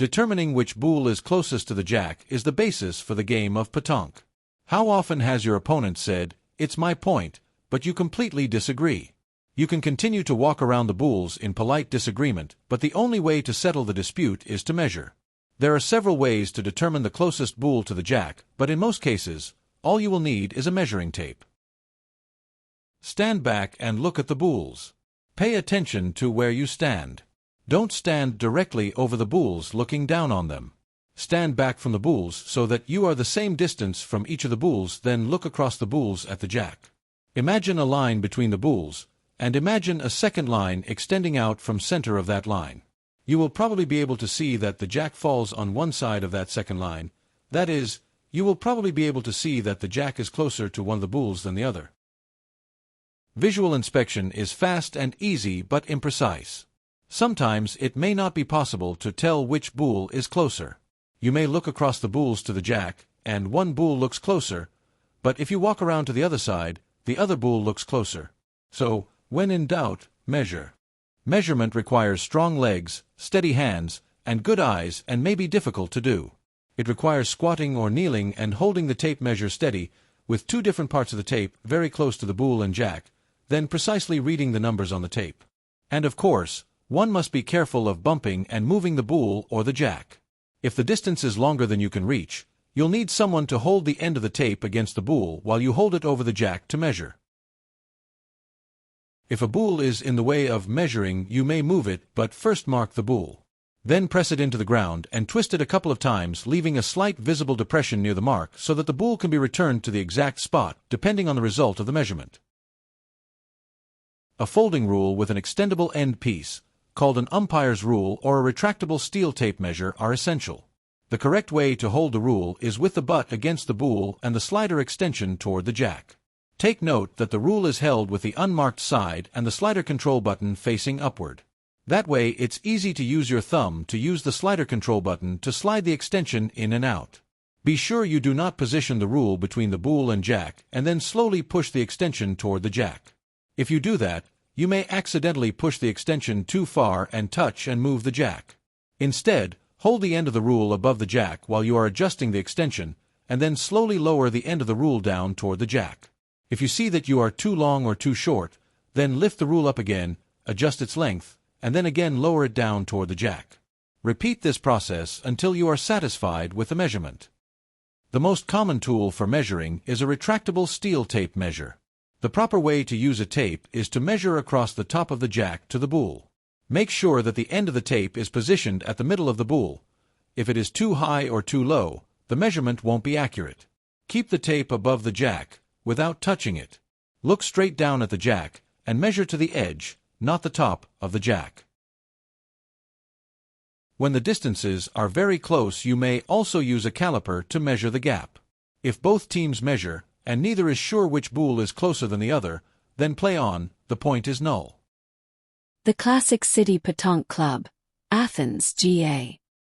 Determining which boule is closest to the jack is the basis for the game of pétanque. How often has your opponent said, "It's my point," but you completely disagree? You can continue to walk around the boules in polite disagreement, but the only way to settle the dispute is to measure. There are several ways to determine the closest boule to the jack, but in most cases, all you will need is a measuring tape. Stand back and look at the boules. Pay attention to where you stand. Don't stand directly over the boules looking down on them. Stand back from the boules so that you are the same distance from each of the boules, then look across the boules at the jack. Imagine a line between the boules, and imagine a second line extending out from center of that line. You will probably be able to see that the jack falls on one side of that second line. That is, you will probably be able to see that the jack is closer to one of the boules than the other. Visual inspection is fast and easy but imprecise. Sometimes it may not be possible to tell which boule is closer. You may look across the boules to the jack, and one boule looks closer, but if you walk around to the other side, the other boule looks closer. So, when in doubt, measure. Measurement requires strong legs, steady hands, and good eyes, and may be difficult to do. It requires squatting or kneeling and holding the tape measure steady, with two different parts of the tape very close to the boule and jack, then precisely reading the numbers on the tape. And of course, one must be careful of bumping and moving the boule or the jack. If the distance is longer than you can reach, you'll need someone to hold the end of the tape against the boule while you hold it over the jack to measure. If a boule is in the way of measuring, you may move it, but first mark the boule. Then press it into the ground and twist it a couple of times, leaving a slight visible depression near the mark so that the boule can be returned to the exact spot, depending on the result of the measurement. A folding rule with an extendable end piece, called an umpire's rule or a retractable steel tape measure, are essential. The correct way to hold the rule is with the butt against the boule and the slider extension toward the jack. Take note that the rule is held with the unmarked side and the slider control button facing upward. That way it's easy to use your thumb to use the slider control button to slide the extension in and out. Be sure you do not position the rule between the boule and jack and then slowly push the extension toward the jack. If you do that, you may accidentally push the extension too far and touch and move the jack. Instead, hold the end of the rule above the jack while you are adjusting the extension, and then slowly lower the end of the rule down toward the jack. If you see that you are too long or too short, then lift the rule up again, adjust its length, and then again lower it down toward the jack. Repeat this process until you are satisfied with the measurement. The most common tool for measuring is a retractable steel tape measure. The proper way to use a tape is to measure across the top of the jack to the boule. Make sure that the end of the tape is positioned at the middle of the boule. If it is too high or too low, the measurement won't be accurate. Keep the tape above the jack, without touching it. Look straight down at the jack, and measure to the edge, not the top, of the jack. When the distances are very close, you may also use a caliper to measure the gap. If both teams measure, and neither is sure which boule is closer than the other, then play on, the point is null. The Classic City Pétanque Club, Athens, GA.